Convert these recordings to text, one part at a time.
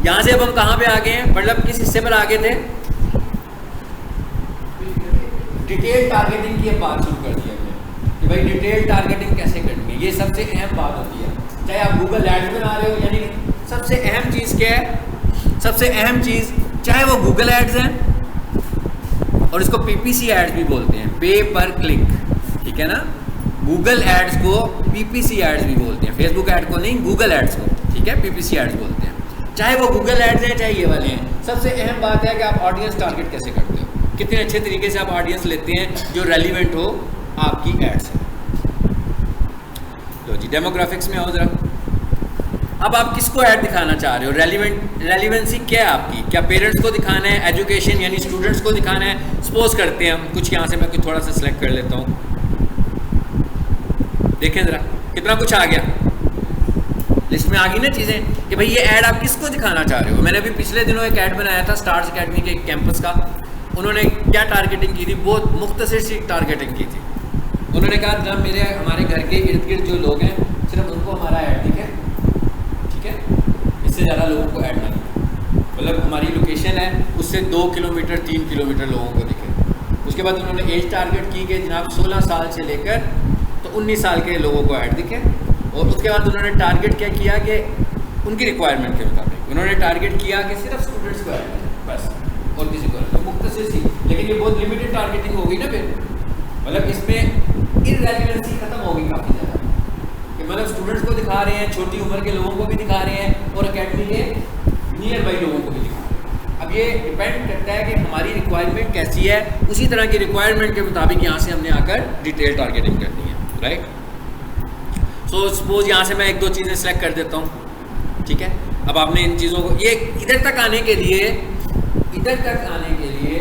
यहाँ से अब हम कहाँ पे आ गए हैं, मतलब किस हिस्से पर आ गए थे, डिटेल टारगेटिंग की अब बात शुरू कर दी हमने कि भाई डिटेल टारगेटिंग कैसे करनी है। ये सबसे अहम बात होती है, चाहे आप गूगल एड्स बना रहे हो, यानी सबसे अहम चीज़ क्या है, सबसे अहम चीज़ चाहे वो गूगल एड्स हैं और इसको पीपीसी एड्स भी बोलते हैं, पे पर क्लिक, ठीक है ना। गूगल एड्स को पीपीसी एड्स भी बोलते हैं, फेसबुक एड को नहीं, गूगल एड्स को, ठीक है, पीपीसी एड्स बोलते हैं। चाहे वो गूगल एड्स हैं चाहे ये वाले हैं, सबसे अहम बात है कि आप ऑडियंस टारगेट कैसे करते हो, कितने अच्छे तरीके से आप ऑडियंस लेते हैं जो रेलिवेंट हो आपकी एड से। तो जी डेमोग्राफिक्स में आओ जरा। अब आप किसको ऐड दिखाना चाह रहे हो, रेलिवेंसी क्या है आपकी, क्या पेरेंट्स को दिखाना है, एजुकेशन यानी स्टूडेंट्स को दिखाना है। सपोज करते हैं हम कुछ यहाँ से मैं कुछ थोड़ा सा सिलेक्ट कर लेता हूँ, देखें ज़रा कितना कुछ आ गया, लिस्ट में आ गई ना चीज़ें कि भाई ये ऐड आप किसको दिखाना चाह रहे हो। मैंने अभी पिछले दिनों एक ऐड बनाया था स्टार्स अकेडमी के कैंपस का, उन्होंने क्या टारगेटिंग की थी, बहुत मुख्तसर सी टारगेटिंग की थी। उन्होंने कहा जनाब हमारे घर के इर्द गिर्द जो लोग हैं सिर्फ उनको हमारा ऐड दिखे, ठीक है, इससे ज़्यादा लोगों को ऐड ना दिखे, मतलब हमारी लोकेशन है उससे 2 किलोमीटर 3 किलोमीटर लोगों को दिखे। उसके बाद उन्होंने एज टारगेट की कि जनाब 16 साल से लेकर तो 19 साल के लोगों को ऐड दिखे। और उसके बाद उन्होंने टारगेट क्या किया कि उनकी रिक्वायरमेंट के मुताबिक उन्होंने टारगेट किया कि सिर्फ स्टूडेंट्स को ऐड करें बस, और किसी को नहीं, मुख्तसर सी। लेकिन ये बहुत लिमिटेड टारगेटिंग होगी ना फिर, मतलब इसमें इररेलेवेंसी खत्म होगी काफ़ी ज़्यादा, कि मतलब स्टूडेंट्स को दिखा रहे हैं, छोटी उम्र के लोगों को भी दिखा रहे हैं और अकेडमी के नियर बाई लोगों को भी दिखा रहे हैं। अब ये डिपेंड करता है कि हमारी रिक्वायरमेंट कैसी है, उसी तरह की रिक्वायरमेंट के मुताबिक यहाँ से हमने आकर डिटेल टारगेटिंग करनी है, राइट। सो सपोज यहाँ से मैं 1-2 चीज़ें सेलेक्ट कर देता हूँ, ठीक है। अब आपने इन चीज़ों को, ये इधर तक आने के लिए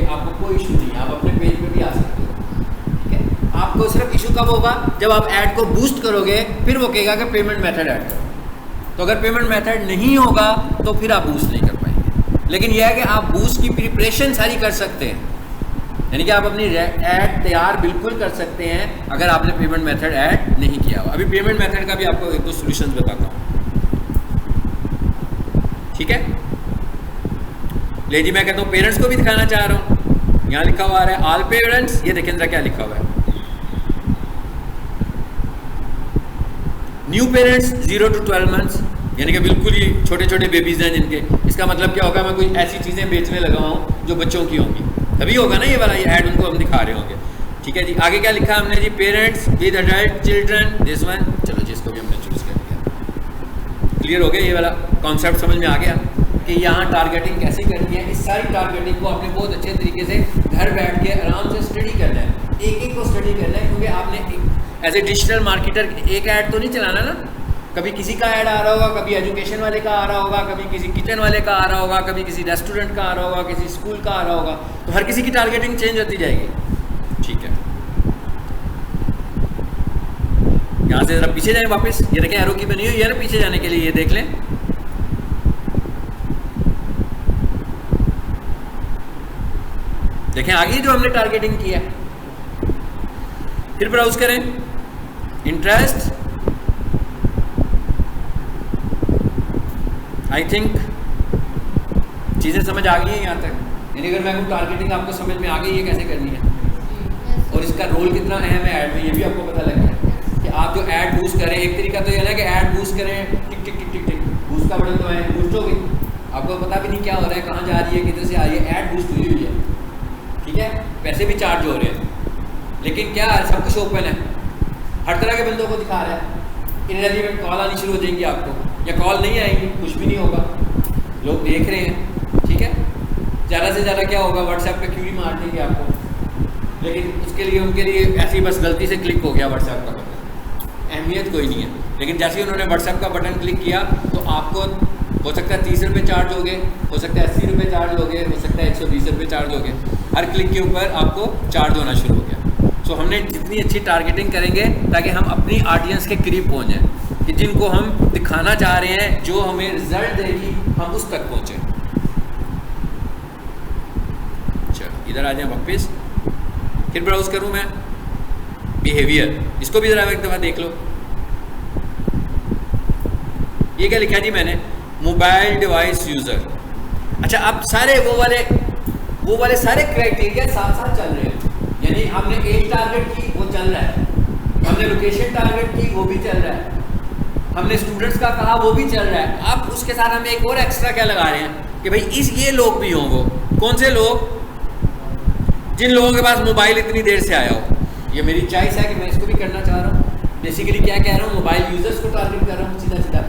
आपको कोई इशू नहीं है, आप अपने पेज पे भी आ सकते हो, ठीक है। आपको सिर्फ इशू कब होगा, जब आप ऐड को बूस्ट करोगे, फिर वो कहेगा कि पेमेंट मेथड ऐड करो। तो अगर पेमेंट मेथड नहीं होगा तो फिर आप बूस्ट नहीं कर पाएंगे। लेकिन यह है कि आप बूस्ट की प्रिपरेशन सारी कर सकते हैं, यानी कि आप अपनी ऐड तैयार बिल्कुल कर सकते हैं अगर आपने पेमेंट मेथड ऐड नहीं किया हो। अभी पेमेंट मेथड का भी आपको 1-2 सॉल्यूशंस बताता हूँ, ठीक है। ले जी मैं कहता हूँ पेरेंट्स को भी दिखाना चाह रहा हूँ, यहाँ लिखा हुआ है ऑल पेरेंट्स, ये देखें जरा क्या लिखा हुआ है, न्यू पेरेंट्स 0 to 12 मंथ्स, यानी कि बिल्कुल ही छोटे छोटे बेबीज हैं जिनके, इसका मतलब क्या होगा, मैं कोई ऐसी चीज़ें बेचने लगा हूँ जो बच्चों की होंगी, तभी होगा ना ये वाला, ये ऐड उनको हम दिखा रहे होंगे, ठीक है जी। आगे क्या लिखा हमने जी, parents with adult children this one, चलो जिसको भी हमने चूज़ कर दिया। क्लियर हो गया, ये वाला कॉन्सेप्ट समझ में आ गया कि यहाँ टारगेटिंग कैसे करनी है। इस सारी टारगेटिंग को आपने बहुत अच्छे तरीके से घर बैठ के आराम से स्टडी करना है, एक को स्टडी करना है, क्योंकि आपने एज ए डिजिटल मार्केटर एक ऐड तो नहीं चलाना ना, कभी किसी का ऐड आ रहा होगा, कभी एजुकेशन वाले का आ रहा होगा, कभी किसी किचन वाले का आ रहा होगा, कभी किसी रेस्टोरेंट का आ रहा होगा, किसी स्कूल का आ रहा होगा, तो हर किसी की टारगेटिंग चेंज होती जाएगी, ठीक है। यहाँ से जरा पीछे जाएं वापस, ये देखें एरो की बनी हुई है ना पीछे जाने के लिए, ये देख लें, देखें आगे जो हमने टारगेटिंग की है। फिर ब्राउज करें, इंटरेस्ट, आई थिंक चीज़ें समझ आ गई हैं यहाँ तक, यानी अगर मैं टारगेटिंग आपको समझ में आ गई है कैसे करनी है और इसका रोल कितना अहम है ऐड में, ये भी आपको पता लग गया कि आप जो ऐड बूस्ट करें, एक तरीका तो ये ना कि ऐड बूस्ट करें, टिक टिक टिक टिक टिक बूस्ट का बटन दबाएं, बूस्ट हो गई, आपको पता भी नहीं क्या हो रहा है, कहाँ जा रही है, किधर से आ रही है, ऐड बूस्ट हुई है, ठीक है, पैसे भी चार्ज हो रहे हैं, लेकिन क्या सब कुछ ओपन है, हर तरह के बंदों को दिखा रहा है। इनरेलेवेंट कॉल आनी शुरू हो जाएंगी आपको, या कॉल नहीं आएंगी, कुछ भी नहीं होगा, लोग देख रहे हैं, ठीक है। ज़्यादा से ज़्यादा क्या होगा, व्हाट्सएप पे क्यूरी मार देंगे आपको, लेकिन उसके लिए उनके लिए ऐसी बस गलती से क्लिक हो गया व्हाट्सएप का बटन, अहमियत कोई नहीं है। लेकिन जैसे ही उन्होंने व्हाट्सएप का बटन क्लिक किया तो आपको हो सकता है 30 रुपये चार्ज हो गए, हो सकता है 80 रुपये चार्ज हो गए, हो सकता है 120 रुपये चार्ज हो गए, हर क्लिक के ऊपर आपको चार्ज होना शुरू हो गया। सो हमने जितनी अच्छी टारगेटिंग करेंगे ताकि हम अपनी ऑडियंस के करीब पहुँच जाएँ, कि जिनको हम दिखाना चाह रहे हैं, जो हमें रिजल्ट देगी, हम उस तक पहुँचें। चलो इधर आ जाए वापस, फिर ब्राउज करूँ मैं, बिहेवियर, इसको भी ज़रा एक दफ़ा देख लो। ये क्या लिखा है जी मैंने, मोबाइल डिवाइस यूज़र, अच्छा, अब सारे वो वाले सारे क्राइटेरिया साथ साथ चल रहे हैं, यानी हमने एज टारगेट की, वो चल रहा है, हमने लोकेशन टारगेट की, वो भी चल रहा है, हमने स्टूडेंट्स का कहा, वो भी चल रहा है। अब उसके साथ हम एक और एक्स्ट्रा क्या लगा रहे हैं कि भाई ये लोग भी हों। वो कौन से लोग? जिन लोगों के पास मोबाइल इतनी देर से आया हो। ये मेरी चॉइस है कि मैं इसको भी करना चाह रहा हूँ। बेसिकली क्या कह रहा हूँ, मोबाइल यूजर्स को टारगेट कर रहा हूँ सीधा सीधा।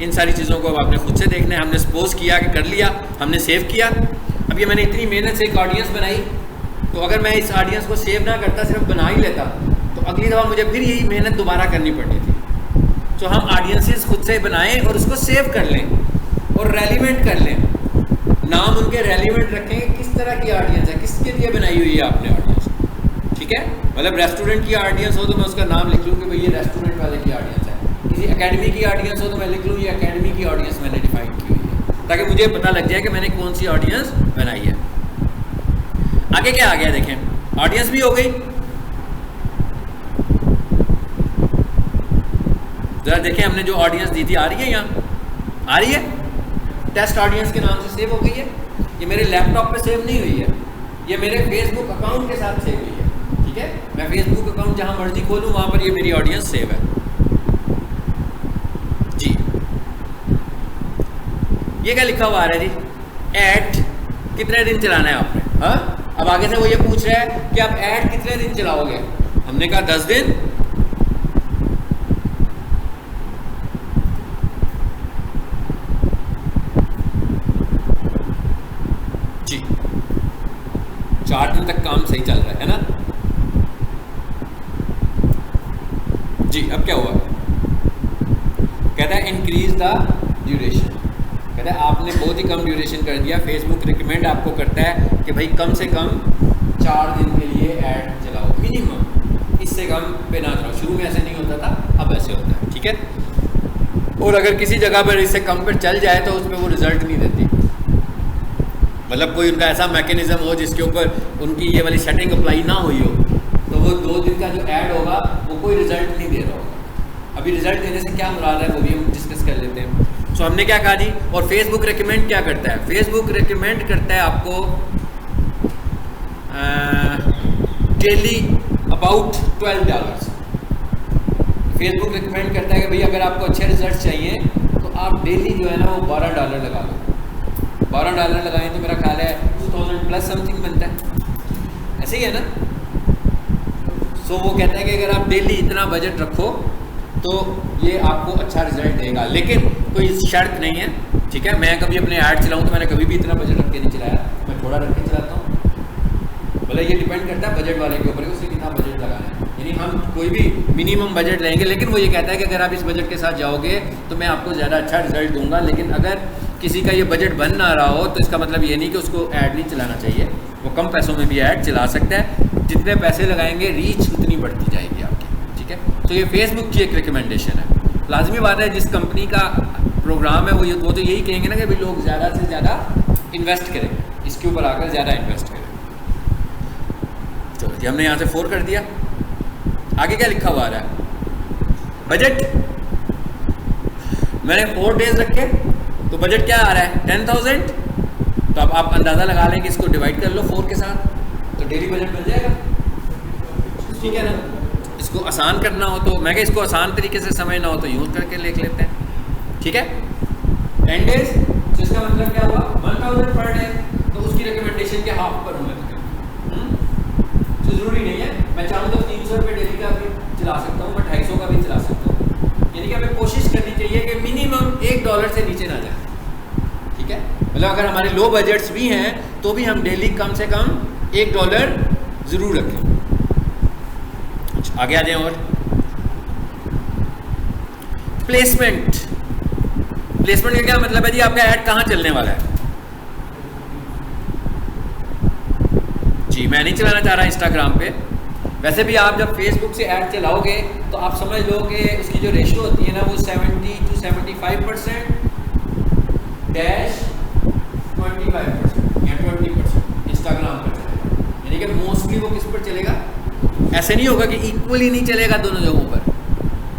इन सारी चीज़ों को अब आपने खुद से देखना है। हमने सपोज किया कि कर लिया, हमने सेव किया। अब ये मैंने इतनी मेहनत से एक ऑडियंस बनाई, तो अगर मैं इस ऑडियंस को सेव ना करता, सिर्फ बना ही लेता, तो अगली दफ़ा मुझे फिर यही मेहनत दोबारा करनी पड़नी थी। तो हम ऑडियंसेस खुद से बनाएं और उसको सेव कर लें और रेलिवेंट कर लें। नाम उनके रेलिवेंट रखें, किस तरह की ऑडियंस है, किसके लिए बनाई हुई है आपने ऑडियंस, ठीक है। मतलब रेस्टोरेंट की ऑडियंस हो तो मैं उसका नाम लिख लूँ कि भाई ये रेस्टोरेंट वाले की ऑडियंस है। किसी एकेडमी की ऑडियंस हो तो मैं लिख लूँ ये एकेडमी की ऑडियंस मैंने डिफाइन की हुई है, ताकि मुझे पता लग जाए कि मैंने कौन सी ऑडियंस बनाई है। आगे क्या आ गया देखें, ऑडियंस भी हो गई। जरा देखें हमने जो ऑडियंस दी थी, आ रही है यहाँ, आ रही है, टेस्ट ऑडियंस के नाम से सेव हो गई है। ये मेरे लैपटॉप पे सेव नहीं हुई है, ये मेरे फेसबुक अकाउंट के साथ सेव हुई है, ठीक है। मैं फेसबुक अकाउंट जहाँ मर्जी खोलूँ वहाँ पर ये मेरी ऑडियंस सेव है जी। ये क्या लिखा हुआ आ रहा है जी, ऐड कितने दिन चलाना है आपने। हाँ, अब आगे से वो ये पूछ रहा है कि आप ऐड कितने दिन चलाओगे। हमने कहा 10 दिन। जी, 4 दिन तक काम सही चल रहा है ना जी। अब क्या हुआ, कहता है इंक्रीज द ड्यूरेशन। कहता है आपने बहुत ही कम ड्यूरेशन कर दिया। फेसबुक रिकमेंड आपको करता है कि भाई कम से कम 4 दिन के लिए ऐड चलाओ मिनिमम, इससे कम पे ना चलाओ। शुरू में ऐसे नहीं होता था, अब ऐसे होता है, ठीक है। और अगर किसी जगह पर इससे कम पर चल जाए तो उसमें वो रिजल्ट नहीं देती, मतलब कोई उनका ऐसा मैकेनिज्म हो जिसके ऊपर उनकी ये वाली सेटिंग अप्लाई ना हुई हो, तो वो 2 दिन का जो ऐड होगा वो कोई रिजल्ट नहीं दे रहा होगा। अभी रिजल्ट देने से क्या मुराद है वो भी हम डिस्कस कर लेते हैं। सो हमने क्या कहा जी, और फेसबुक रिकमेंड क्या करता है, फेसबुक रिकमेंड करता है आपको डेली अबाउट $12। फेसबुक रिकमेंड करता है कि भाई अगर आपको अच्छे रिजल्ट चाहिए तो आप डेली जो है ना वो $12 लगा लो। $12 लगाएं तो मेरा ख्याल है 2000 प्लस समथिंग बनता है, ऐसे ही है ना। सो वो कहता है कि अगर आप डेली इतना बजट रखो तो ये आपको अच्छा रिजल्ट देगा, लेकिन कोई शर्त नहीं है, ठीक है। मैं कभी अपने ऐड चलाऊँ तो मैंने कभी भी इतना बजट रख के नहीं चलाया, मैं थोड़ा रख के चलाता हूँ। मतलब ये डिपेंड करता है बजट वाले के ऊपर, उससे कितना बजट लगाना है। यानी हम कोई भी मिनिमम बजट लेंगे, लेकिन वो ये कहता है कि अगर आप इस बजट के साथ जाओगे तो मैं आपको ज़्यादा अच्छा रिजल्ट दूंगा। लेकिन अगर किसी का ये बजट बन ना रहा हो तो इसका मतलब ये नहीं कि उसको ऐड नहीं चलाना चाहिए, वो कम पैसों में भी ऐड चला सकता है। जितने पैसे लगाएंगे रीच उतनी बढ़ती जाएगी आपकी, ठीक है। तो ये फेसबुक की एक रिकमेंडेशन है। लाजमी बात है जिस कंपनी का प्रोग्राम है वो तो यही कहेंगे ना कि भाई लोग ज़्यादा से ज़्यादा इन्वेस्ट करें, इसके ऊपर आकर ज़्यादा इन्वेस्ट करें। चलो जी, हमने यहाँ से 4 कर दिया। आगे क्या लिखा हुआ आ रहा है, बजट। मैंने 4 डेज रखे तो बजट क्या आ रहा है 10,000। तो अब आप अंदाज़ा लगा लें कि इसको डिवाइड कर लो 4 के साथ, तो डेली बजट बन जाएगा, ठीक है ना। इसको आसान करना हो तो मैं इसको आसान तरीके से समझना हो तो यूज करके लिख लेते हैं, ठीक है। 10 डेज, तो इसका मतलब क्या हुआ 1000 पर डे, तो उसकी रिकमेंडेशन के हाफ पर हूँ मैं। तो ज़रूरी नहीं है, मैं चाहूँ तो 300 रुपये डेली का भी चला सकता हूँ, मैं 250 का भी चला सकता हूँ। यानी कि हमें कोशिश करनी चाहिए कि मिनिमम $1 से नीचे ना जाए, ठीक है। मतलब अगर हमारे लो बजट्स भी हैं तो भी हम डेली कम से कम $1 ज़रूर रखें। आगे आ जाए। और प्लेसमेंट, प्लेसमेंट का क्या मतलब है जी, आपका ऐड कहाँ चलने वाला है। जी, मैं नहीं चलाना चाह रहा इंस्टाग्राम पे। वैसे भी आप जब फेसबुक से ऐड चलाओगे तो आप समझ लो कि उसकी जो रेशियो होती है ना वो 70 to 75% डैश 25% या 20% इंस्टाग्राम पर चलेगा। यानी कि मोस्टली वो किस पर चलेगा, ऐसे नहीं होगा कि इक्वली नहीं चलेगा दोनों जगहों पर,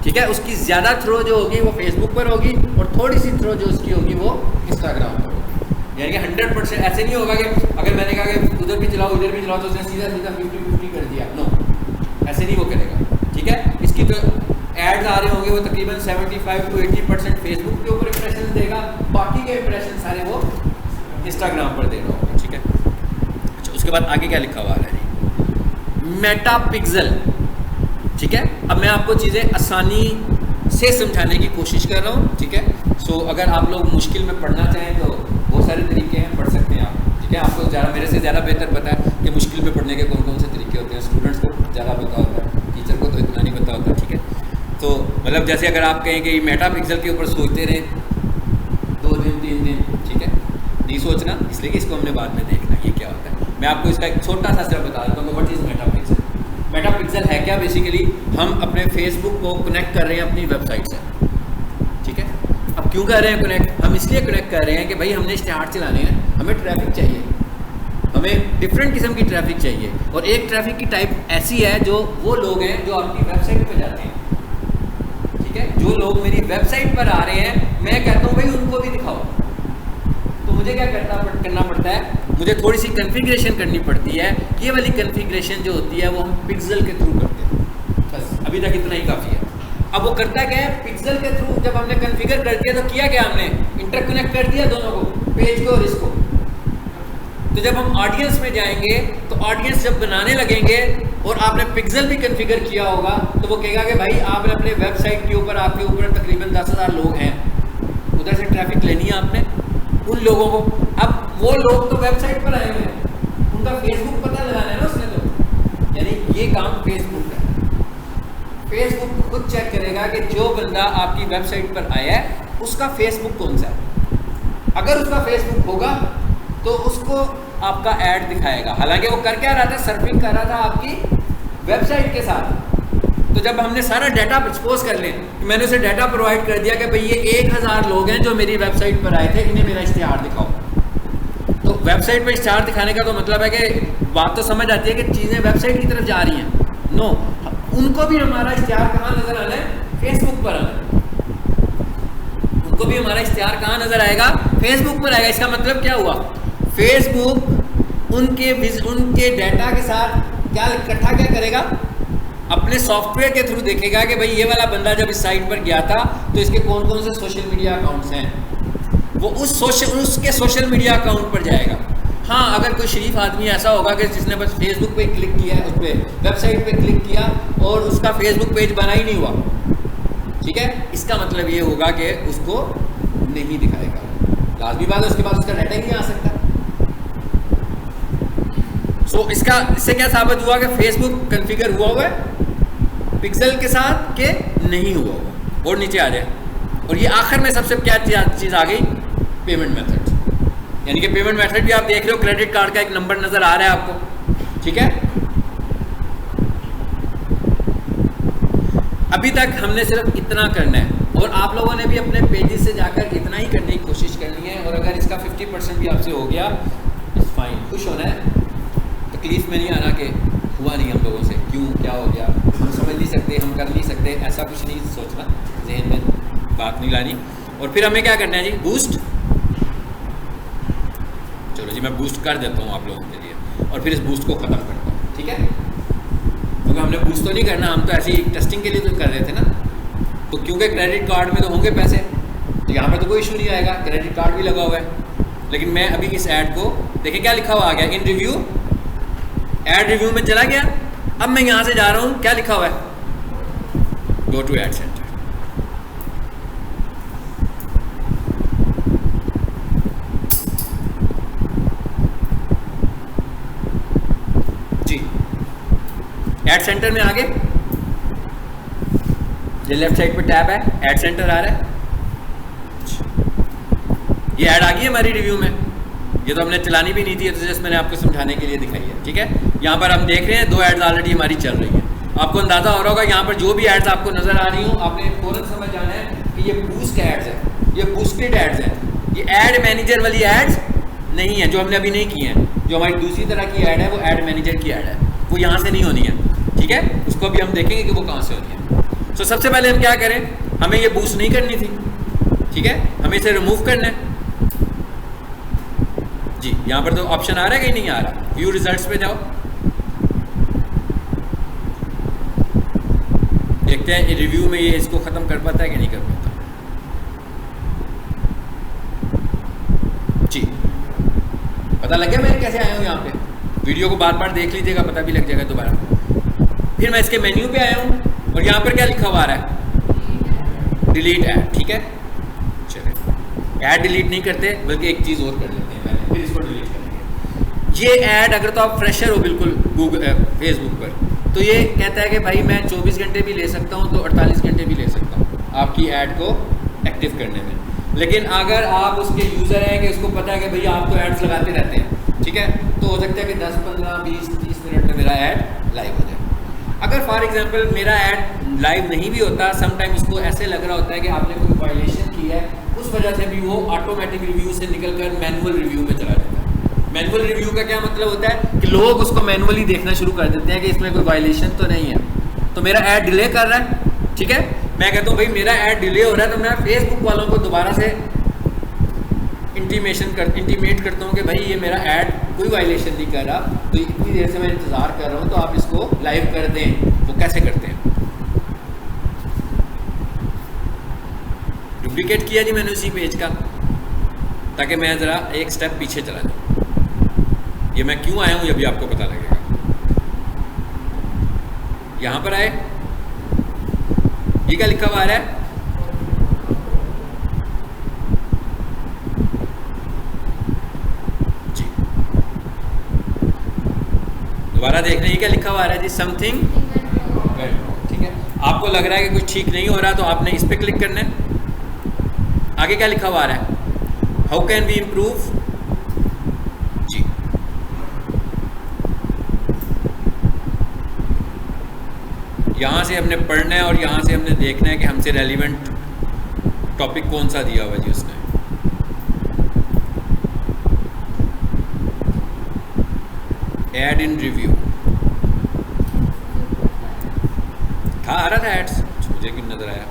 ठीक है। उसकी ज़्यादा थ्रो जो होगी वो फेसबुक पर होगी और थोड़ी सी थ्रो जो उसकी होगी वो इंस्टाग्राम पर होगी। यानी कि 100% ऐसे नहीं होगा कि अगर मैंने कहा कि उधर भी चलाओ इधर भी चलाओ तो उसने सीधा सीधा 50-50 कर दिया, नो, ऐसे नहीं वो करेगा। ठीक है। इसकी जो एड्स आ रहे होंगे वो तकरीबन 75 to 80% फेसबुक के ऊपर इंप्रेशन देगा, बाकी के इंप्रेशन सारे वो इंस्टाग्राम पर दे रहा होगा। ठीक है। अच्छा, उसके बाद आगे क्या लिखा हुआ है, मेटा पिक्सल। ठीक है। अब मैं आपको चीज़ें आसानी से समझाने की कोशिश कर रहा हूँ। ठीक है। सो अगर आप लोग मुश्किल में पढ़ना चाहें तो बहुत सारे तरीके हैं, पढ़ सकते हैं आप। ठीक है। आपको ज़्यादा मेरे से ज़्यादा बेहतर पता है कि मुश्किल में पढ़ने के कौन कौन से तरीके होते हैं। स्टूडेंट्स को ज़्यादा पता होता है, टीचर को तो इतना नहीं पता होता। ठीक है। तो मतलब जैसे अगर आप कहें कि मेटा पिक्सल के ऊपर सोचते रहे 2 दिन 3 दिन, ठीक है, नहीं सोचना, इसलिए कि इसको हमने बाद में देखना ये क्या होता है। मैं आपको इसका एक छोटा सा स्टेप बता देता हूँ। What is Meta pixel. Meta pixel है क्या, बेसिकली हम अपने फेसबुक को कनेक्ट कर रहे हैं अपनी वेबसाइट से। ठीक है। अब क्यों कर रहे हैं कनेक्ट, हम इसलिए कनेक्ट कर रहे हैं कि भाई हमने इश्तिहार चलाने हैं, हमें ट्रैफिक चाहिए, हमें डिफरेंट किस्म की ट्रैफिक चाहिए। और एक ट्रैफिक की टाइप ऐसी है जो वो लोग हैं जो आपकी वेबसाइट पर जाते हैं। ठीक है। जो लोग मेरी वेबसाइट पर आ रहे हैं, मैं कहता हूँ भाई उनको भी दिखाओ, तो मुझे क्या करना पड़ता है, मुझे थोड़ी सी कन्फिग्रेशन करनी पड़ती है। ये वाली कन्फिग्रेशन जो होती है वो हम पिक्सल के थ्रू करते हैं। बस अभी तक इतना ही काफ़ी है। अब वो करता क्या है, पिक्सल के थ्रू जब हमने कन्फिगर कर दिया तो किया क्या, हमने इंटरकनेक्ट कर दिया दोनों को, पेज को और इसको। तो जब हम ऑडियंस में जाएंगे तो ऑडियंस जब बनाने लगेंगे और आपने पिक्सल भी कन्फिगर किया होगा तो वो कहेगा कि भाई आपने अपने वेबसाइट के ऊपर, आपके ऊपर तकरीबन 10,000 लोग हैं, उधर से ट्रैफिक लेनी है आपने उन लोगों को। अब वो लोग तो वेबसाइट पर आए हुए हैं, उनका फेसबुक पता लगाना है ना उसने, तो यानी ये काम फेसबुक है। फेसबुक खुद चेक करेगा कि जो बंदा आपकी वेबसाइट पर आया है उसका फेसबुक कौन सा है। अगर उसका फेसबुक होगा तो उसको आपका ऐड दिखाएगा। हालांकि वो कर क्या रहा था, सर्फिंग कर रहा था आपकी वेबसाइट के साथ। तो जब हमने सारा डाटा एक्सपोज कर लें, मैंने उसे डाटा प्रोवाइड कर दिया कि भाई ये 1000 लोग हैं जो मेरी वेबसाइट पर आए थे, इन्हें मेरा इश्तिहार दिखाओ। तो वेबसाइट पर इश्तिहार दिखाने का तो मतलब है कि बात तो समझ आती है कि चीज़ें वेबसाइट की तरफ जा रही हैं। नो, उनको भी हमारा इश्तिहार कहाँ नज़र आना है, फेसबुक पर आना है। उनको भी हमारा इश्तिहार कहाँ नज़र आएगा, फेसबुक पर आएगा। इसका मतलब क्या हुआ, फेसबुक उनके डाटा के साथ क्या इकट्ठा क्या करेगा, अपने सॉफ्टवेयर के थ्रू देखेगा कि भाई ये वाला बंदा जब इस साइट पर गया था तो इसके कौन कौन से सोशल मीडिया अकाउंट्स हैं, वो उसके सोशल मीडिया अकाउंट पर जाएगा। हाँ, अगर कोई शरीफ आदमी ऐसा होगा कि जिसने बस फेसबुक पे क्लिक किया है, उस पर वेबसाइट पे क्लिक किया और उसका फेसबुक पेज बना ही नहीं हुआ, ठीक है, इसका मतलब ये होगा कि उसको नहीं दिखाएगा। लाजमी बात है, उसके बाद उसका डाटा ही नहीं आ सकता। इससे क्या साबित हुआ कि फेसबुक कॉन्फ़िगर हुआ है पिक्सल के साथ के नहीं हुआ। और नीचे आ जाए, और ये आखिर में सबसे क्या चीज़ आ गई, पेमेंट मेथड। यानी कि पेमेंट मेथड भी आप देख रहे हो, क्रेडिट कार्ड का एक नंबर नज़र आ रहा है आपको, ठीक है। अभी तक हमने सिर्फ इतना करना है और आप लोगों ने भी अपने पेजेस से जाकर इतना ही करने की कोशिश करनी है। और अगर इसका 50% भी आपसे हो गया, इट्स फाइन, खुश होना है, तकलीफ में नहीं आना कि हुआ नहीं हम लोगों से, क्यों, क्या हो गया, हम समझ नहीं सकते, हम कर नहीं सकते, ऐसा कुछ नहीं सोचना, जहन में बात नहीं लानी। और फिर हमें क्या करना है जी, बूस्ट। चलो जी, मैं बूस्ट कर देता हूँ आप लोगों के लिए और फिर इस बूस्ट को ख़त्म करता हूँ, ठीक है। क्योंकि हमने बूस्ट तो नहीं करना, हम तो ऐसी टेस्टिंग के लिए तो कर रहे थे ना। तो क्योंकि क्रेडिट कार्ड में तो होंगे पैसे, तो यहाँ पर तो कोई इशू नहीं आएगा, क्रेडिट कार्ड भी लगा हुआ है। लेकिन मैं अभी इस ऐड को देखिए क्या लिखा हुआ आ गया, इन रिव्यू, ऐड रिव्यू में चला गया। अब मैं यहाँ से जा रहा हूँ, क्या लिखा हुआ है, गो टू एड सेंटर। जी, एड सेंटर में आ गए, ये लेफ्ट साइड पे टैब है, एड सेंटर आ रहा है। ये ऐड आ गई है हमारी रिव्यू में, ये तो हमने चलानी भी नहीं थी, तो जस्ट मैंने आपको समझाने के लिए दिखाई है, ठीक है। यहाँ पर हम देख रहे हैं 2 एड्स ऑलरेडी हमारी चल रही हैं। आपको अंदाज़ा हो रहा होगा, यहाँ पर जो भी एड्स आपको नज़र आ रही हूँ, आपने फ़ौरन समझ जाना है कि ये बूस्ट एड्स हैं, ये बूस्टेड एड्स हैं। ये ऐड मैनेजर वाली एड्स नहीं है जो हमने अभी नहीं की हैं। जो हमारी दूसरी तरह की ऐड है वो ऐड मैनेजर की ऐड है, वो यहाँ से नहीं होनी है, ठीक है। उसको भी हम देखेंगे कि वो कहाँ से होनी है। सो सबसे पहले हम क्या करें, हमें ये बूस्ट नहीं करनी थी, ठीक है, हमें इसे रिमूव करना है जी। यहां पर तो ऑप्शन आ रहा है कि नहीं आ रहा, व्यू रिजल्ट्स पे जाओ, देखते हैं रिव्यू में ये इसको खत्म कर पाता है कि नहीं कर पाता जी। पता लग गया मैं कैसे आया हूँ यहाँ पे, वीडियो को बार बार देख लीजिएगा, पता भी लग जाएगा दोबारा। फिर मैं इसके मेन्यू पे आया हूँ और यहाँ पर क्या लिखा हुआ आ रहा है, डिलीट ऐड, ठीक है। चलिए ऐड डिलीट नहीं करते, बल्कि एक चीज़ और कर लेते हैं पहले, फिर इसको डिलीट करेंगे। ये ऐड अगर तो आप फ्रेशर हो बिल्कुल गूगल फेसबुक पर, तो ये कहता है कि भाई मैं 24 घंटे भी ले सकता हूँ, तो 48 घंटे भी ले सकता हूँ आपकी ऐड को एक्टिव करने में। लेकिन अगर आप उसके यूज़र हैं कि उसको पता है कि भैया आप तो एड्स लगाते रहते हैं, ठीक है, तो हो सकता है कि 10, 15, 20, 30 मिनट में मेरा ऐड लाइव हो जाए। अगर फॉर एग्जांपल मेरा ऐड लाइव नहीं भी होता, समटाइम उसको ऐसे लग रहा होता है कि आपने कोई वायलेशन की है, उस वजह से भी वो ऑटोमेटिक रिव्यू से निकल कर मैनुअल रिव्यू में चला जाता है। मैनुअल रिव्यू का क्या मतलब होता है कि लोग उसको मैनुअली देखना शुरू कर देते हैं कि इसमें कोई वायलेशन तो नहीं है। तो मेरा ऐड डिले कर रहा है, ठीक है, मैं कहता हूँ भाई मेरा ऐड डिले हो रहा है, तो मैं फेसबुक वालों को दोबारा से इंटीमेट करता हूँ कि भाई ये मेरा ऐड कोई वायलेशन नहीं कर रहा, तो इतनी देर से मैं इंतज़ार कर रहा हूँ, तो आप इसको लाइव कर दें। वो कैसे करते हैं, डुप्लीकेट किया जी मैंने उसी पेज का, ताकि मैं ज़रा एक स्टेप पीछे चला जाऊँ। ये मैं क्यों आया हूँ ये भी आपको पता लगेगा। यहाँ पर आए, ये क्या लिखा हुआ आ रहा है, जी दोबारा देख रहे हैं क्या लिखा हुआ आ रहा है जी, समथिंग, ठीक है। आपको लग रहा है कि कुछ ठीक नहीं हो रहा, तो आपने इस पर क्लिक करना है। आगे क्या लिखा हुआ आ रहा है, हाउ कैन वी इम्प्रूव, जी यहाँ से हमने पढ़ना है और यहाँ से हमने देखना है कि हमसे रेलिवेंट टॉपिक कौन सा दिया हुआ जी उसने। ऐड इन रिव्यू था, आ रहा था एड्स, मुझे क्यों नजर आया,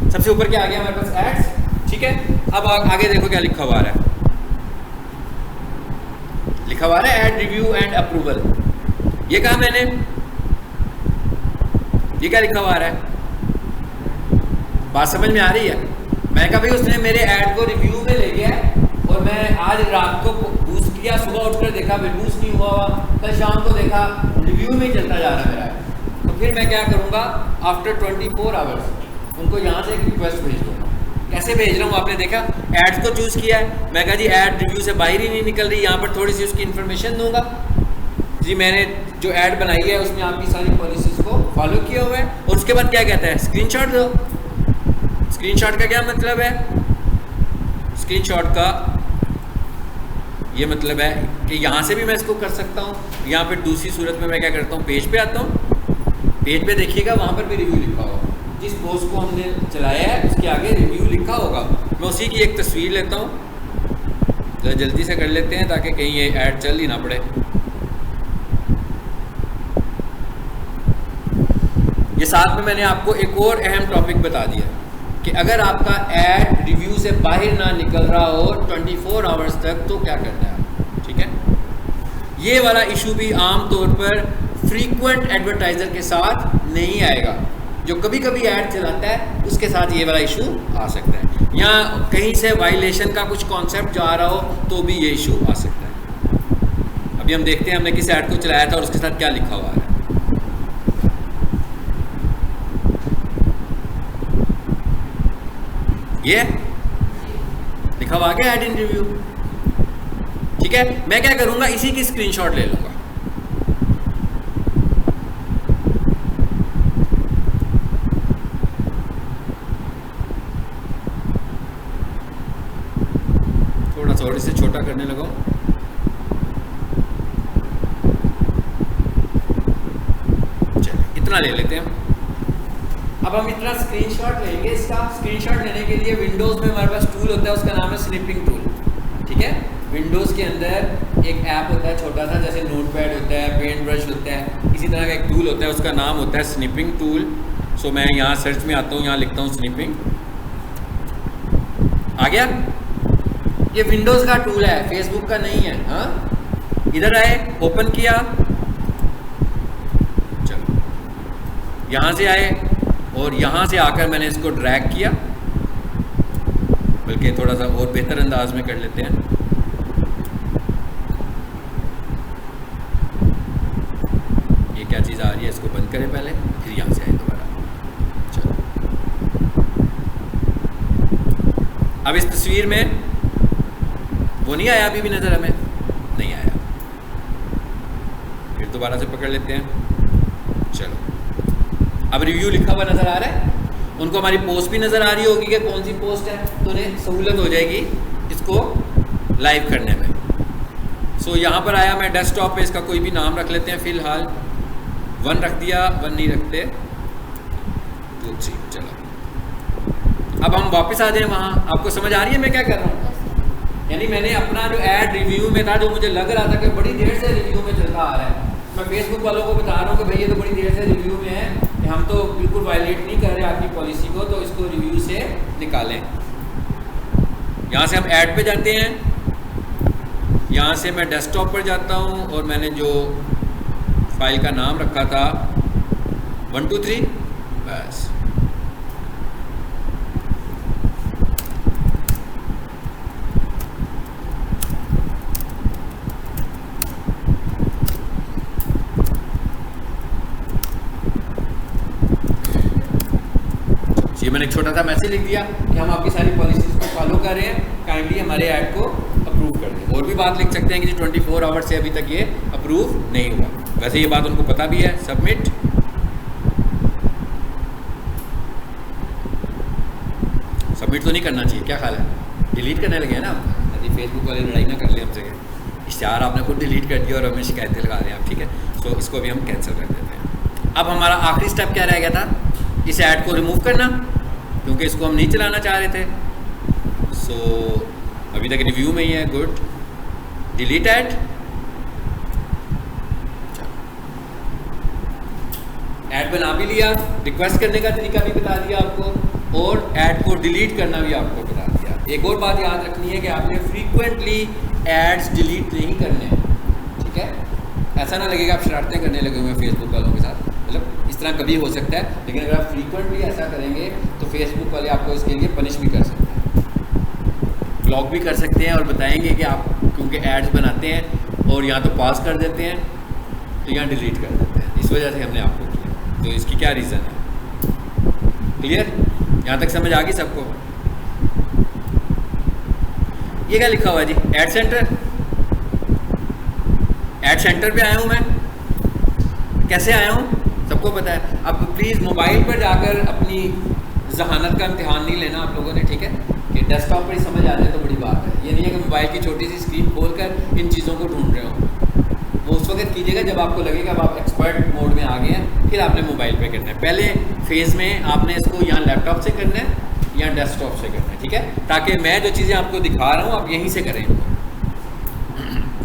सबसे ऊपर क्या आ गया हमारे पास, एड्स, ठीक है। अब आगे देखो क्या लिखा हुआ आ रहा है, लिखा हुआ है ऐड रिव्यू एंड अप्रूवल। ये कहा मैंने, ये क्या लिखा हुआ आ रहा है, बात समझ में आ रही है। मैंने कहा भाई उसने मेरे ऐड को रिव्यू में ले गया और मैं आज रात को बूस्ट किया, सुबह उठकर देखा फिर बूस्ट नहीं हुआ, कल शाम को देखा रिव्यू में ही चलता जा रहा है मेरा। तो फिर मैं क्या करूँगा, आफ्टर 24 आवर्स उनको यहाँ से एक रिक्वेस्ट भेज दूँगा। कैसे भेज रहा हूँ, आपने देखा एड्स को चूज़ किया है, मैं कहा जी ऐड रिव्यू से बाहर ही नहीं निकल रही, यहाँ पर थोड़ी सी उसकी इन्फॉर्मेशन दूंगा जी, मैंने जो ऐड बनाई है उसमें आपकी सारी पॉलिसीज़ को फॉलो किया हुआ है। और उसके बाद क्या कहता है, स्क्रीनशॉट दो। स्क्रीनशॉट का क्या मतलब है, स्क्रीनशॉट का ये मतलब है कि यहाँ से भी मैं इसको कर सकता हूँ, यहाँ पे दूसरी सूरत में मैं क्या करता हूँ, पेज पे आता हूँ, पेज पे देखिएगा वहाँ पर भी रिव्यू लिखा होगा, जिस पोस्ट को हमने चलाया है उसके आगे रिव्यू लिखा होगा। मैं उसी की एक तस्वीर लेता हूँ, जरा जल्दी से कर लेते हैं ताकि कहीं ये ऐड चल ही ना पड़े। ये साथ में मैंने आपको एक और अहम टॉपिक बता दिया कि अगर आपका ऐड रिव्यू से बाहर ना निकल रहा हो 24 आवर्स तक, तो क्या करना है, ठीक है। ये वाला इशू भी आम तौर पर फ्रीक्वेंट एडवर्टाइजर के साथ नहीं आएगा, जो कभी कभी ऐड चलाता है उसके साथ ये वाला इशू आ सकता है, या कहीं से वायलेशन का कुछ कॉन्सेप्ट जा रहा हो तो भी ये इशू आ सकता है। अभी हम देखते हैं हमने किस ऐड को चलाया था और उसके साथ क्या लिखा हुआ है। ये लिखा हुआ आ गया ऐड इन रिव्यू, ठीक है। मैं क्या करूंगा, इसी की स्क्रीनशॉट ले लूंगा, थोड़ा सा और इसे छोटा करने लगा, चलिए इतना ले लेते हैं। अब हम इतना स्क्रीनशॉट लेंगे, इसका स्क्रीनशॉट लेने के लिए विंडोज़ में हमारे पास टूल होता है, उसका नाम है स्निपिंग टूल, ठीक है। विंडोज़ के अंदर एक ऐप होता है छोटा सा, जैसे नोटपैड होता है, पेंट ब्रश होता है, इसी तरह का एक टूल होता है, उसका नाम होता है स्निपिंग टूल। सो मैं यहाँ सर्च में आता हूँ, यहाँ लिखता हूँ स्निपिंग, आ गया। ये विंडोज़ का टूल है, फेसबुक का नहीं है। हाँ, इधर आए, ओपन किया, चलो यहाँ से आए और यहाँ से आकर मैंने इसको ड्रैग किया, बल्कि थोड़ा सा और बेहतर अंदाज में कर लेते हैं। ये क्या चीज़ आ रही है, इसको बंद करें पहले, फिर यहाँ से आए दोबारा। चलो अब इस तस्वीर में वो नहीं आया, अभी भी नज़र हमें नहीं आया, फिर दोबारा से पकड़ लेते हैं। चलो अब रिव्यू लिखा हुआ नज़र आ रहा है, उनको हमारी पोस्ट भी नज़र आ रही होगी कि कौन सी पोस्ट है, तो उन्हें सहूलत हो जाएगी इसको लाइव करने में। सो यहाँ पर आया, मैं डेस्कटॉप पे इसका कोई भी नाम रख लेते हैं, फ़िलहाल 1 रख दिया, 1 नहीं रखते, 2 3। चलो अब हम वापस आ जाएं वहाँ। आपको समझ आ रही है मैं क्या कर रहा हूँ? यानी मैंने अपना जो ऐड रिव्यू में था, जो मुझे लग रहा था कि बड़ी देर से रिव्यू में चलता आ रहा है, मैं फेसबुक वालों को बता रहा हूँ कि भाई ये तो बड़ी देर से रिव्यू में है, हम तो बिल्कुल वायलेट नहीं कर रहे आपकी पॉलिसी को, तो इसको रिव्यू से निकालें। यहाँ से हम ऐड पे जाते हैं, यहाँ से मैं डेस्कटॉप पर जाता हूँ और मैंने जो फाइल का नाम रखा था 1 2 3, बस ये मैंने एक छोटा सा मैसेज लिख दिया कि हम आपकी सारी पॉलिसीज़ को फॉलो कर रहे हैं, काइंडली हमारे ऐड को अप्रूव कर दें। और भी बात लिख सकते हैं कि 24 आवर्स से अभी तक ये अप्रूव नहीं हुआ। वैसे ये बात उनको पता भी है। सबमिट, सबमिट तो नहीं करना चाहिए, क्या ख्याल है? डिलीट करने लगे हैं ना आप, यदि फेसबुक वाले लड़ाई ना कर ले हमसे, इश्तिहार आपने खुद डिलीट कर दिया और हमें शिकायतें लगा रहे हैं आप, ठीक है। सो इसको भी हम कैंसिल कर देते हैं। अब हमारा आखिरी स्टेप क्या रह गया था? इस ऐड को रिमूव करना, क्योंकि इसको हम नहीं चलाना चाह रहे थे। सो अभी तक रिव्यू में ही है, गुड। डिलीट ऐड, ऐड बना भी लिया, रिक्वेस्ट करने का तरीका भी बता दिया आपको, और ऐड को डिलीट करना भी आपको बता दिया। एक और बात याद रखनी है कि आपने फ्रीक्वेंटली एड्स डिलीट नहीं करने, ठीक है। ऐसा ना लगेगा आप शरारतें करने लगे हुए हैं फेसबुक वालों के साथ, मतलब इस तरह कभी हो सकता है, लेकिन अगर आप फ्रीक्वेंटली ऐसा करेंगे तो फेसबुक वाले आपको इसके लिए पनिश भी कर सकते हैं, ब्लॉक भी कर सकते हैं और बताएंगे कि आप क्योंकि एड्स बनाते हैं और यहाँ तो पास कर देते हैं तो यहाँ डिलीट कर देते हैं, इस वजह से हमने आपको किया। तो इसकी क्या रीज़न है? क्लियर? यहाँ तक समझ आ गई सबको? ये क्या लिखा हुआ है जी? Add centre. एड सेंटर पे आया हूँ मैं, कैसे आया हूँ सबको पता है। अब प्लीज़ मोबाइल पर जाकर अपनी जहानत का इम्तिहान नहीं लेना आप लोगों ने, ठीक है, कि डेस्कटॉप पर ही समझ आ जाए तो बड़ी बात है। ये नहीं है कि मोबाइल की छोटी सी स्क्रीन खोलकर इन चीज़ों को ढूंढ रहे हो। वो उस वक्त कीजिएगा जब आपको लगेगा अब आप एक्सपर्ट मोड में आ गए हैं, फिर आपने मोबाइल पे करना है। पहले फेज़ में आपने इसको यहाँ लैपटॉप से करना है या डेस्कटॉप से करना है, ठीक है, ताकि मैं जो चीज़ें आपको दिखा रहा हूँ आप यहीं से करें।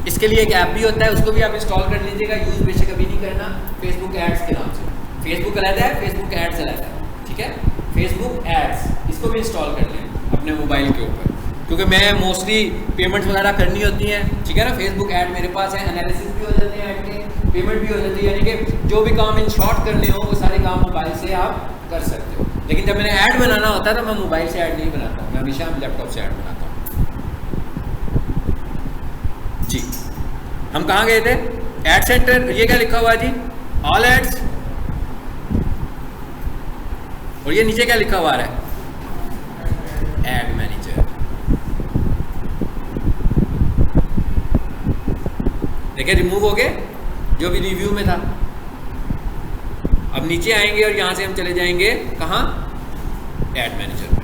इसके लिए एक ऐप भी होता है, उसको भी आप इंस्टॉल कर लीजिएगा, यूज़ बेशक अभी नहीं करना, फेसबुक एड्स के नाम से। फेसबुक अलग है, फेसबुक एड्स अलग है, ठीक है। फेसबुक एड्स, इसको भी इंस्टॉल कर लें अपने मोबाइल के ऊपर, क्योंकि मैं मोस्टली पेमेंट्स वगैरह करनी होती हैं, ठीक है ना। फेसबुक ऐड मेरे पास है, एनालिसिस भी हो जाते हैं ऐड के, पेमेंट भी हो जाती है, यानी कि जो भी काम इन शॉर्ट करने हो वो सारे काम मोबाइल से आप कर सकते हो। लेकिन जब मैंने ऐड बनाना होता है तो मैं मोबाइल से ऐड नहीं बनाता हूँ, मैं हमेशा लैपटॉप से ऐड बनाता हूँ जी। हम कहाँ गए थे? Ad centre. ये क्या लिखा हुआ है जी? All ads. और ये नीचे क्या लिखा हुआ है? Add manager. देखिए रिमूव हो गए जो भी रिव्यू में था। अब नीचे आएंगे और यहां से हम चले जाएंगे कहाँ? एड मैनेजर में।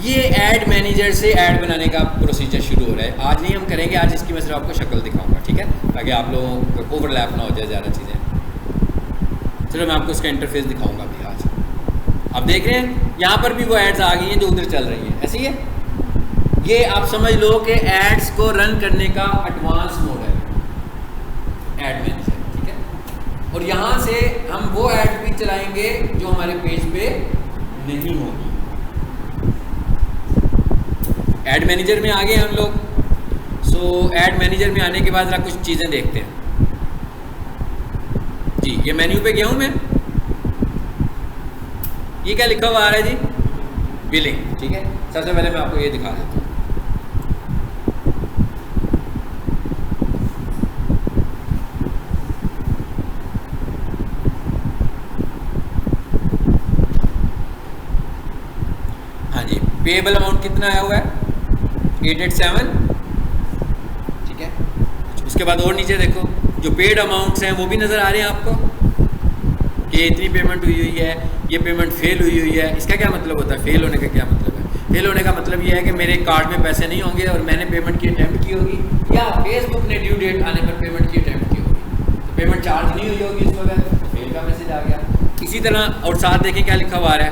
ये ऐड मैनेजर से ऐड बनाने का प्रोसीजर शुरू हो रहा है। आज नहीं हम करेंगे, आज इसकी मैं सिर्फ आपको शक्ल दिखाऊंगा, ठीक है, ताकि आप लोगों को ओवरलैप ना हो जाए ज़्यादा चीज़ें। चलो मैं आपको इसका इंटरफेस दिखाऊंगा अभी आज। आप देख रहे हैं यहाँ पर भी वो एड्स आ गई हैं जो उधर चल रही हैं, ऐसे ही है। ये आप समझ लो कि एड्स को रन करने का एडवांस मोड है एड मैनेजर, ठीक है। और यहाँ से हम वो एड भी चलाएंगे जो हमारे पेज पे नहीं होगी। एड मैनेजर में आ गए हम लोग। सो एड मैनेजर में आने के बाद जरा कुछ चीज़ें देखते हैं जी। ये मेन्यू पे गया हूँ मैं, ये क्या लिखा हुआ आ रहा है जी, बिलिंग, ठीक है। सबसे पहले मैं आपको ये दिखा देता हूँ। हाँ जी, पेएबल अमाउंट कितना आया हुआ है 887, ठीक है। उसके बाद और नीचे देखो जो पेड अमाउंट्स हैं वो भी नज़र आ रहे हैं आपको कि इतनी पेमेंट हुई हुई है, ये पेमेंट फेल हुई हुई है। इसका क्या मतलब होता है, फेल होने का क्या मतलब है? फेल होने का मतलब ये है कि मेरे कार्ड में पैसे नहीं होंगे और मैंने पेमेंट की अटैम्प्ट की होगी, या फेसबुक ने ड्यू डेट आने पर पेमेंट की अटैम्प्ट की होगी, तो पेमेंट चार्ज नहीं हुई होगी, इस वक्त तो फेल का मैसेज आ गया। इसी तरह और साथ देखें क्या लिखा हुआ है,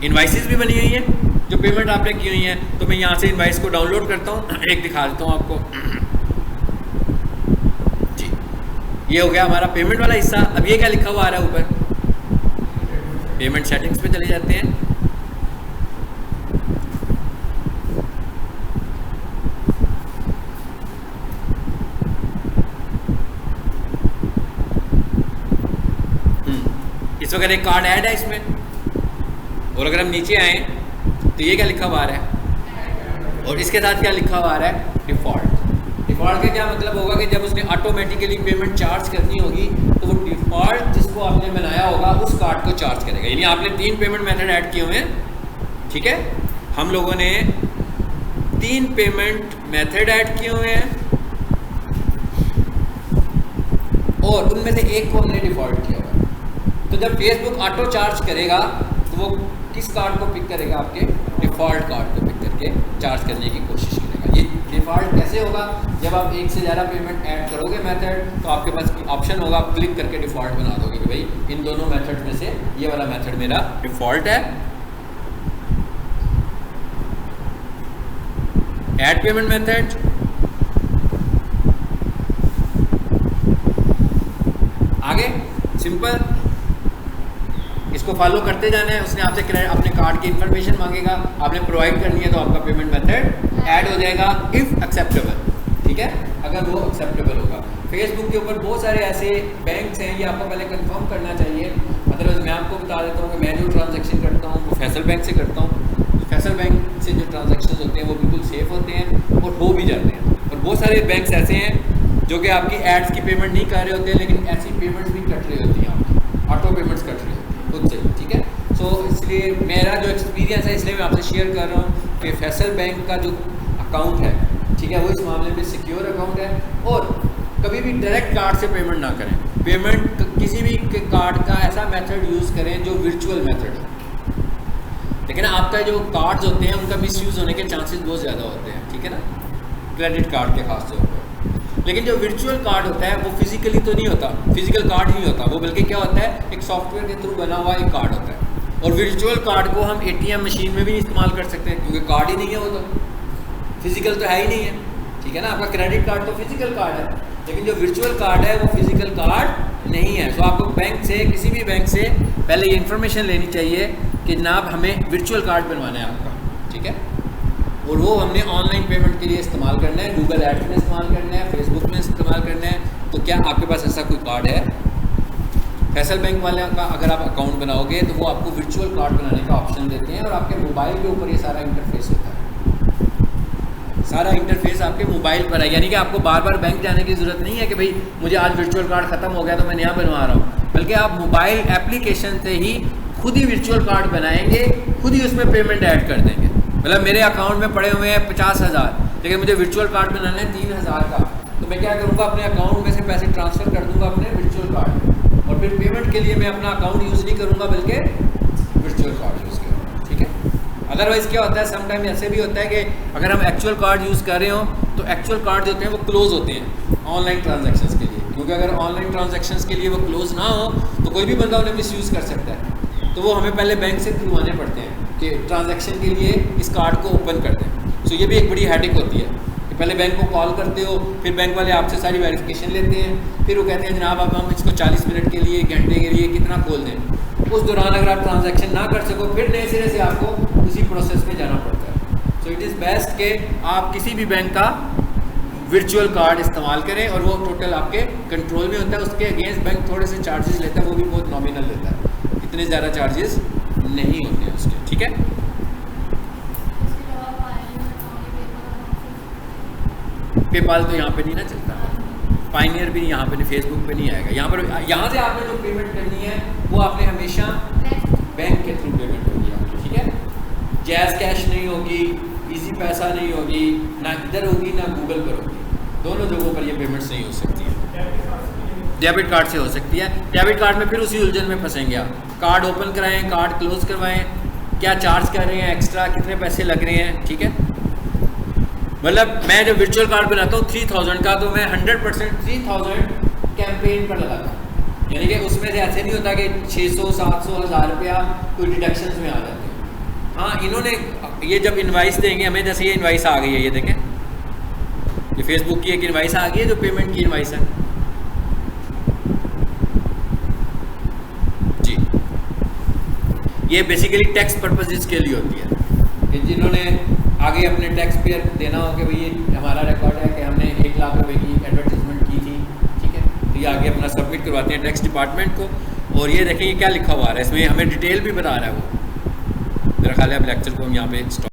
इनवाइसेस भी बनी हुई है जो पेमेंट आपने की हुई है। तो मैं यहाँ से इनवाइस को डाउनलोड करता हूँ, एक दिखा देता हूँ आपको जी। ये हो गया हमारा पेमेंट वाला हिस्सा। अब ये क्या लिखा हुआ आ रहा है ऊपर, पेमेंट सेटिंग्स पे चले जाते हैं। इस वक्त एक कार्ड ऐड है इसमें, और अगर हम नीचे आए तो ये क्या लिखा हुआ आ रहा है, और इसके साथ क्या लिखा हुआ आ रहा है, डिफ़ॉल्ट। डिफ़ॉल्ट का क्या मतलब होगा कि जब उसने ऑटोमेटिकली पेमेंट चार्ज करनी होगी तो वो डिफ़ॉल्ट जिसको आपने बनाया होगा उस कार्ड को चार्ज करेगा। यानी आपने 3 पेमेंट मेथड ऐड किए हुए हैं, ठीक है। हम लोगों ने 3 पेमेंट मेथड ऐड किए हुए हैं और उनमें से एक को हमने डिफ़ॉल्ट किया हुआ है। तो जब फेसबुक ऑटो चार्ज करेगा तो वो किस कार्ड को पिक करेगा, आपके डिफ़ॉल्ट कार्ड को पिक करके चार्ज करने की कोशिश करेगा। ये डिफ़ॉल्ट कैसे होगा, जब आप एक से ज़्यादा पेमेंट ऐड करोगे मेथड तो आपके पास ऑप्शन होगा, आप क्लिक करके डिफ़ॉल्ट बना दोगे कि भाई इन दोनों मेथड में से ये वाला मेथड मेरा डिफ़ॉल्ट है। ऐड पेमेंट मेथड, आगे सिंपल इसको फॉलो करते जाना है। उसने आपसे अपने कार्ड की इन्फॉर्मेशन मांगेगा, आपने प्रोवाइड करनी है तो आपका पेमेंट मेथड ऐड हो जाएगा इफ़ एक्सेप्टेबल, ठीक है, अगर वो एक्सेप्टेबल होगा। फेसबुक के ऊपर बहुत सारे ऐसे बैंक्स हैं, ये आपको पहले कंफर्म करना चाहिए। मतलब मैं आपको बता देता हूँ कि मैं जो ट्रांजेक्शन करता हूँ वो फैसल बैंक से करता हूँ। फैसल बैंक से जो ट्रांजेक्शन होते हैं वो बिल्कुल सेफ़ होते हैं और हो भी जाते हैं। और बहुत सारे बैंक्स ऐसे हैं जो कि आपकी एड्स की पेमेंट नहीं कर रहे होते, लेकिन ऐसी पेमेंट्स भी कट रही होती हैं, आपकी ऑटो पेमेंट्स कट रही होती हैं खुद से, ठीक है। सो इसलिए मेरा जो एक्सपीरियंस है इसलिए मैं आपसे शेयर कर रहा हूँ कि फैसल बैंक का जो अकाउंट है, ठीक है, वो इस मामले में सिक्योर अकाउंट है। और कभी भी डायरेक्ट कार्ड से पेमेंट ना करें, पेमेंट किसी भी कार्ड का ऐसा मेथड यूज़ करें जो वर्चुअल मेथड है। लेकिन आपका जो कार्ड्स होते हैं उनका मिसयूज़ होने के चांसेस बहुत ज़्यादा होते हैं, ठीक है ना, क्रेडिट कार्ड के खास तौर पर। लेकिन जो वर्चुअल कार्ड होता है वो फिजिकली तो नहीं होता, फिजिकल कार्ड नहीं होता वो, बल्कि क्या होता है, एक सॉफ्टवेयर के थ्रू बना हुआ एक कार्ड होता है। और वर्चुअल कार्ड को हम ATM मशीन में भी इस्तेमाल कर सकते हैं, क्योंकि कार्ड ही नहीं है, वो तो फिजिकल तो है ही नहीं है, ठीक है ना। आपका क्रेडिट कार्ड तो फिजिकल कार्ड है, लेकिन जो वर्चुअल कार्ड है वो फिजिकल कार्ड नहीं है। तो आपको बैंक से, किसी भी बैंक से पहले ये इन्फॉर्मेशन लेनी चाहिए कि जनाब हमें वर्चुअल कार्ड बनवाना है आपका, ठीक है। और वो हमने ऑनलाइन पेमेंट के लिए इस्तेमाल करना है, गूगल एड्स में इस्तेमाल करना है, फेसबुक में इस्तेमाल करना है। तो क्या आपके पास ऐसा कोई कार्ड है? फैसल बैंक वाले का अगर आप अकाउंट बनाओगे तो वो आपको वर्चुअल कार्ड बनाने का ऑप्शन देते हैं, और आपके मोबाइल के ऊपर ये सारा इंटरफेस होता है। सारा इंटरफेस आपके मोबाइल पर है, यानी कि आपको बार बार बैंक जाने की ज़रूरत नहीं है कि भाई मुझे आज वर्चुअल कार्ड ख़त्म हो गया तो मैं नया बनवा रहा हूँ, बल्कि आप मोबाइल एप्लीकेशन से ही खुद ही वर्चुअल कार्ड बनाएंगे, खुद ही उसमें पेमेंट ऐड कर देंगे। मतलब मेरे अकाउंट में पड़े हुए हैं 50,000, लेकिन मुझे वर्चुअल कार्ड बनाना है 3,000 का, तो मैं क्या करूँगा, अपने अकाउंट में से पैसे ट्रांसफ़र कर दूँगा अपने वर्चुअल कार्ड में, और फिर पेमेंट के लिए मैं अपना अकाउंट यूज़ नहीं करूँगा बल्कि वर्चुअल कार्ड यूज़ करूँगा, ठीक है। अदरवाइज़ क्या होता है, समटाइम ऐसे भी होता है कि अगर हम एक्चुअल कार्ड यूज़ कर रहे हो तो एक्चुअल कार्ड जो होते हैं वो क्लोज़ होते हैं ऑनलाइन ट्रांजैक्शंस के लिए, क्योंकि अगर ऑनलाइन ट्रांजैक्शंस के लिए वो क्लोज़ ना हो तो कोई भी बंदा उन्हें मिसयूज़ कर सकता है। तो वो हमें पहले बैंक से थ्रू आने पड़ते हैं कि ट्रांजैक्शन के लिए इस कार्ड को ओपन कर दें। सो ये भी एक बड़ी हेडेक होती है कि पहले बैंक को कॉल करते हो, फिर बैंक वाले आपसे सारी वेरिफिकेशन लेते हैं, फिर वो कहते हैं जनाब अब हम इसको 40 मिनट के लिए, घंटे के लिए कितना खोल दें। उस दौरान अगर आप ट्रांजैक्शन ना कर सको फिर नए सिरे से आपको उसी प्रोसेस में जाना पड़ता है। सो इट इज़ बेस्ट कि आप किसी भी बैंक का वर्चुअल कार्ड इस्तेमाल करें और वो टोटल आपके कंट्रोल में होता है। उसके अगेंस्ट बैंक थोड़े से चार्जेस लेता है, वो भी बहुत नॉमिनल लेता है, इतने ज़्यादा चार्जेस नहीं होते हैं उसके। ठीक है, पेपाल तो यहाँ पे नहीं ना चलता, पायनियर भी यहाँ पे नहीं, फेसबुक पे नहीं आएगा। यहाँ से आपने जो पेमेंट करनी है वो आपने हमेशा बैंक के थ्रू पेमेंट होगी आपकी। ठीक है, जैज़ कैश नहीं होगी, इजी पैसा नहीं होगी, ना इधर होगी ना गूगल पर होगी, दोनों जगहों पर ये पेमेंट्स नहीं हो सकती है। डेबिट कार्ड से हो सकती है। डेबिट कार्ड में फिर उसी उलझन में फंसेंगे आप, कार्ड ओपन कराएं, कार्ड क्लोज करवाएं, क्या चार्ज कर रहे हैं एक्स्ट्रा, कितने पैसे लग रहे हैं। ठीक है, मतलब मैं जब वर्चुअल कार्ड बनाता हूँ 3000 का, तो मैं 100% 3000 कैंपेन पर लगाता हूँ, यानी कि उसमें से ऐसे नहीं होता कि 600, 700, 1000 रुपया कोई डिडक्शंस में आ जाते हैं। हाँ, इन्होंने ये जब इनवाइस देंगे हमें, जैसे ये इनवाइस आ गई है, ये देखें, ये फेसबुक की एक इनवाइस आ गई है जो पेमेंट की इनवाइस है जी। ये बेसिकली टैक्स पर्पसेस के लिए होती है कि जिन्होंने आगे अपने टैक्स पेयर देना हो कि भाई ये हमारा रिकॉर्ड है कि हमने 1 लाख रुपए की एडवर्टीजमेंट की थी। ठीक है, तो ये आगे अपना सबमिट करवाते हैं टैक्स डिपार्टमेंट को। और ये देखें ये क्या लिखा हुआ है, इसमें हमें डिटेल भी बता रहा है वो। मेरा ख्याल है अब लेक्चर को हम यहाँ पे स्टॉप